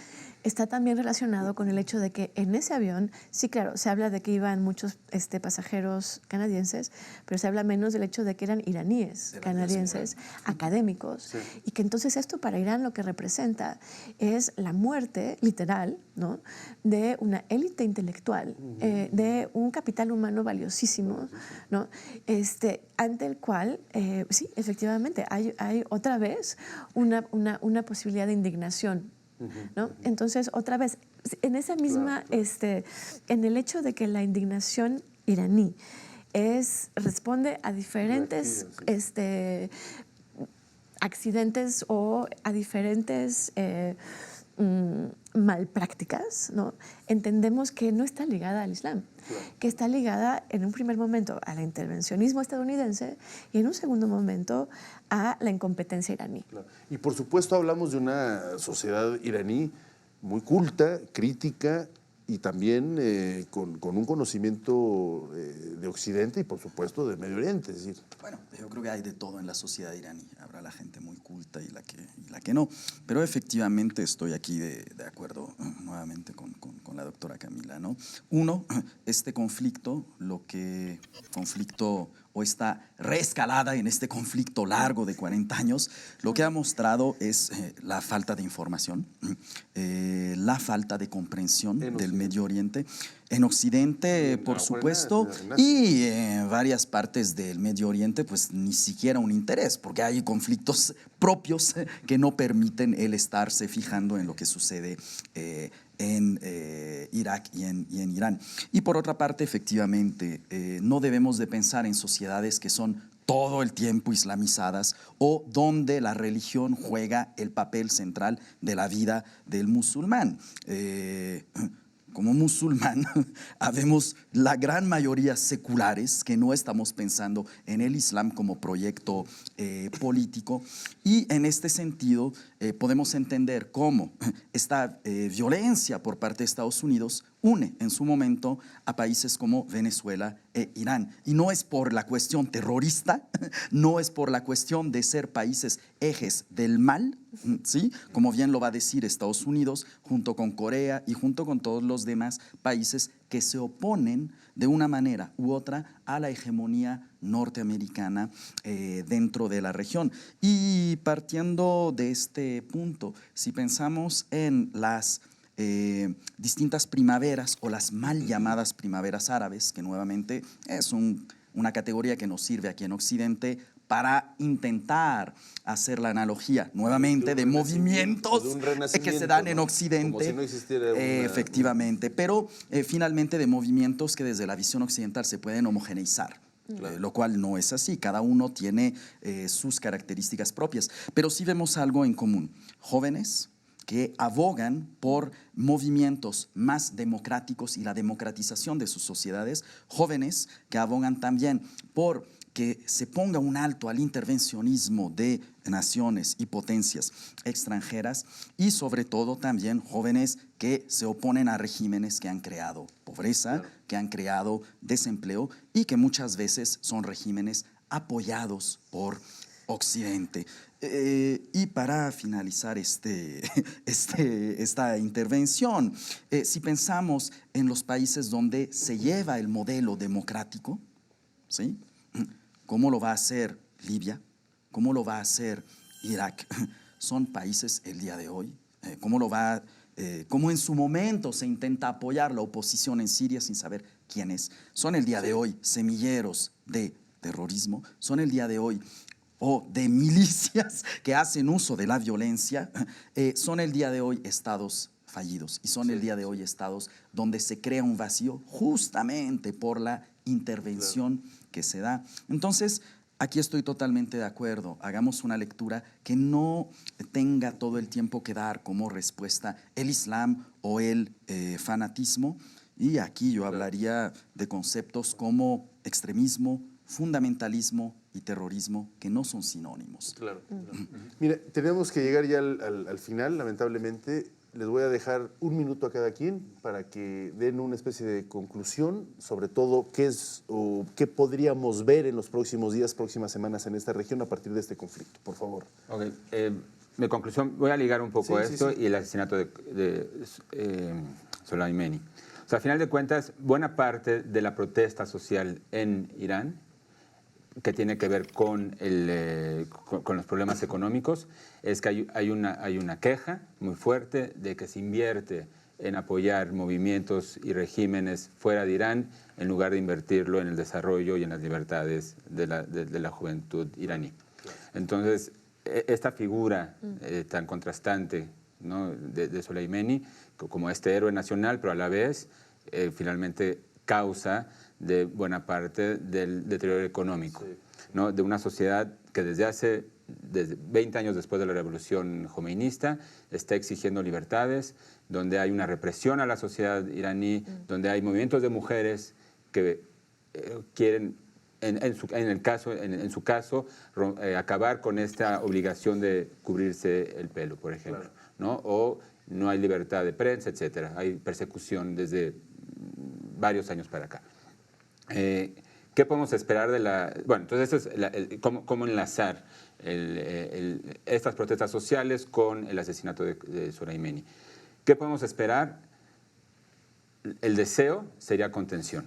está también relacionado con el hecho de que en ese avión, sí, claro, se habla de que iban muchos pasajeros canadienses, pero se habla menos del hecho de que eran iraníes canadienses, académicos, sí. Y que entonces esto para Irán lo que representa es la muerte literal, ¿no?, de una élite intelectual, de un capital humano valiosísimo, ¿no?, ante el cual, sí, efectivamente, hay otra vez una posibilidad de indignación, ¿no? Entonces, otra vez, en esa misma, en el hecho de que la indignación iraní responde a diferentes accidentes o a diferentes malprácticas, ¿no? Entendemos que no está ligada al Islam, que está ligada en un primer momento al intervencionismo estadounidense y en un segundo momento a la incompetencia iraní. Claro. Y por supuesto hablamos de una sociedad iraní muy culta, crítica y también con un conocimiento de Occidente y por supuesto de Medio Oriente. Es decir. Bueno, yo creo que hay de todo en la sociedad iraní. Habrá la gente muy culta y la que no. Pero efectivamente estoy aquí de acuerdo nuevamente con la doctora Camila, ¿no? Uno, este conflicto, o esta reescalada en este conflicto largo de 40 años, lo que ha mostrado es la falta de información, la falta de comprensión del Medio Oriente. En Occidente, por supuesto, y en varias partes del Medio Oriente, pues ni siquiera un interés, porque hay conflictos propios que no permiten el estarse fijando en lo que sucede en Irak y en Irán. Y por otra parte, efectivamente, no debemos de pensar en sociedades que son todo el tiempo islamizadas o donde la religión juega el papel central de la vida del musulmán. Como musulmán, habemos la gran mayoría seculares que no estamos pensando en el Islam como proyecto político, y en este sentido podemos entender cómo esta violencia por parte de Estados Unidos une en su momento a países como Venezuela e Irán. Y no es por la cuestión terrorista, no es por la cuestión de ser países ejes del mal, ¿sí?, como bien lo va a decir Estados Unidos, junto con Corea y junto con todos los demás países que se oponen de una manera u otra a la hegemonía norteamericana dentro de la región. Y partiendo de este punto, si pensamos en las distintas primaveras o las mal llamadas primaveras árabes, que nuevamente es una categoría que nos sirve aquí en Occidente para intentar hacer la analogía nuevamente de movimientos que se dan en Occidente, como si no existiera efectivamente, pero finalmente de movimientos que desde la visión occidental se pueden homogeneizar. Lo cual no es así, cada uno tiene sus características propias, pero sí vemos algo en común: jóvenes que abogan por movimientos más democráticos y la democratización de sus sociedades, jóvenes que abogan también por que se ponga un alto al intervencionismo de naciones y potencias extranjeras, y sobre todo también jóvenes que se oponen a regímenes que han creado pobreza, que han creado desempleo y que muchas veces son regímenes apoyados por Occidente. Y para finalizar esta intervención, si pensamos en los países donde se lleva el modelo democrático, ¿sí?, ¿cómo lo va a hacer Libia? ¿Cómo lo va a hacer Irak? Son países el día de hoy. ¿Cómo en su momento se intenta apoyar la oposición en Siria sin saber quienes son el día de hoy semilleros de terrorismo, son el día de hoy o de milicias que hacen uso de la violencia, son el día de hoy estados fallidos y son el día de hoy estados donde se crea un vacío justamente por la intervención que se da. Entonces, aquí estoy totalmente de acuerdo. Hagamos una lectura que no tenga todo el tiempo que dar como respuesta el Islam o el fanatismo. Y aquí yo hablaría de conceptos como extremismo, fundamentalismo y terrorismo, que no son sinónimos. Claro. Mira, tenemos que llegar ya al final, lamentablemente. Les voy a dejar un minuto a cada quien para que den una especie de conclusión, sobre todo qué es o qué podríamos ver en los próximos días, próximas semanas en esta región a partir de este conflicto. Por favor. Ok, mi conclusión, voy a ligar un poco esto y el asesinato de Soleimani. O sea, a final de cuentas, buena parte de la protesta social en Irán, que tiene que ver con los problemas económicos, es que hay una queja muy fuerte de que se invierte en apoyar movimientos y regímenes fuera de Irán en lugar de invertirlo en el desarrollo y en las libertades de la juventud iraní. Entonces, esta figura tan contrastante, ¿no?, de Soleimani, como este héroe nacional, pero a la vez finalmente causa de buena parte del deterioro económico, ¿no?, de una sociedad que desde 20 años después de la revolución jomeinista está exigiendo libertades, donde hay una represión a la sociedad iraní, donde hay movimientos de mujeres que quieren, en su caso, acabar con esta obligación de cubrirse el pelo, por ejemplo, ¿no? O no hay libertad de prensa, etcétera. Hay persecución desde varios años para acá. ¿Qué podemos esperar de la...? Bueno, entonces esto es cómo enlazar estas protestas sociales con el asesinato de Soleimani. ¿Qué podemos esperar? El deseo sería contención.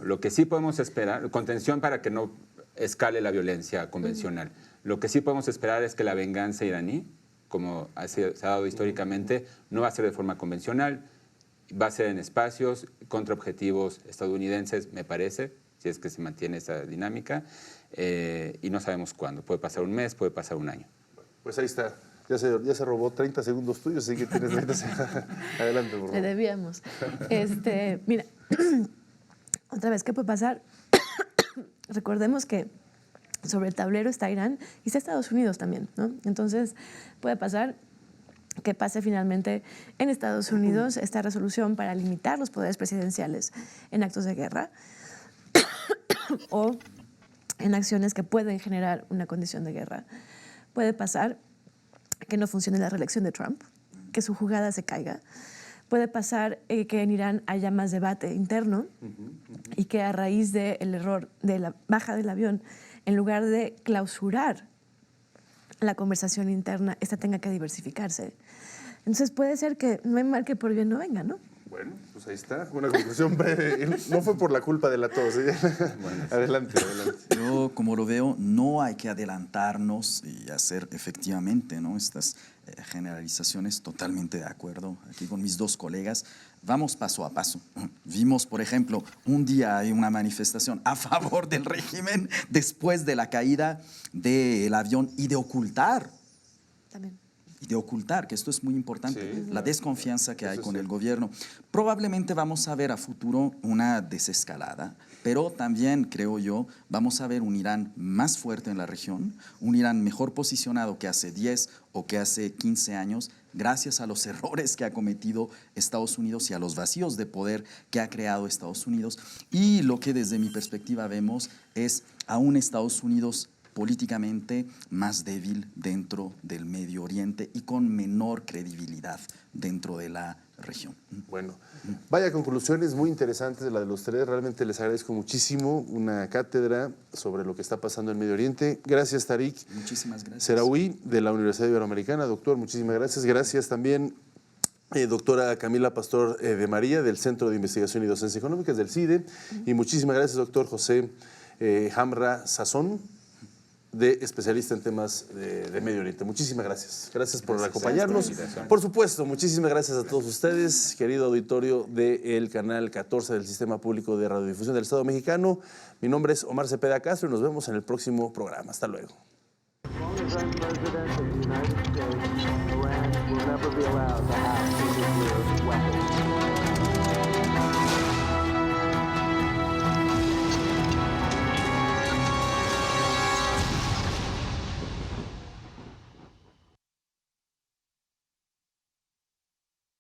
Lo que sí podemos esperar, contención para que no escale la violencia convencional. Lo que sí podemos esperar es que la venganza iraní, como se ha dado históricamente, no va a ser de forma convencional, va a ser en espacios contra objetivos estadounidenses, me parece, si es que se mantiene esa dinámica, y no sabemos cuándo. Puede pasar un mes, puede pasar un año. Pues ahí está. Ya se robó 30 segundos tuyos, así que tienes 30 segundos. Adelante, por favor. Le debíamos. Mira, otra vez, ¿qué puede pasar? Recordemos que sobre el tablero está Irán y está Estados Unidos también, ¿no? Entonces, puede pasar que pase finalmente en Estados Unidos esta resolución para limitar los poderes presidenciales en actos de guerra o en acciones que pueden generar una condición de guerra. Puede pasar que no funcione la reelección de Trump, que su jugada se caiga. Puede pasar que en Irán haya más debate interno y que a raíz del error de la baja del avión, en lugar de clausurar la conversación interna, esta tenga que diversificarse. Entonces puede ser que no hay mal que por bien no venga, ¿no? Bueno, pues ahí está, una conclusión breve. No fue por la culpa de la tos. ¿Sí? Bueno, adelante. Yo, como lo veo, no hay que adelantarnos y hacer efectivamente, ¿no?, estas generalizaciones. Totalmente de acuerdo aquí con mis dos colegas. Vamos paso a paso. Vimos, por ejemplo, un día hay una manifestación a favor del régimen después de la caída del avión y de ocultar. También. Y de ocultar, que esto es muy importante, Sí, la desconfianza que hay con el gobierno. Probablemente vamos a ver a futuro una desescalada, pero también, creo yo, vamos a ver un Irán más fuerte en la región, un Irán mejor posicionado que hace 10 o que hace 15 años, gracias a los errores que ha cometido Estados Unidos y a los vacíos de poder que ha creado Estados Unidos. Y lo que desde mi perspectiva vemos es a un Estados Unidos políticamente más débil dentro del Medio Oriente y con menor credibilidad dentro de la región. Bueno, vaya conclusiones muy interesantes de la de los tres. Realmente les agradezco muchísimo una cátedra sobre lo que está pasando en Medio Oriente. Gracias, Tariq. Muchísimas gracias. Seraoui, de la Universidad Iberoamericana. Doctor, muchísimas gracias. Gracias también, doctora Camila Pastor de María, del Centro de Investigación y Docencia Económicas, del CIDE. Y muchísimas gracias, doctor José Hamra Sazón. de especialista en temas de Medio Oriente. Muchísimas gracias. Gracias por Gracias. acompañarnos. Gracias. Por supuesto, muchísimas gracias a todos ustedes, querido auditorio del canal 14 del Sistema Público de Radiodifusión del Estado Mexicano. Mi nombre es Omar Cepeda Castro y nos vemos en el próximo programa. Hasta luego. As long as I'm president of the United States, Iran will never be allowed to have a nuclear weapon.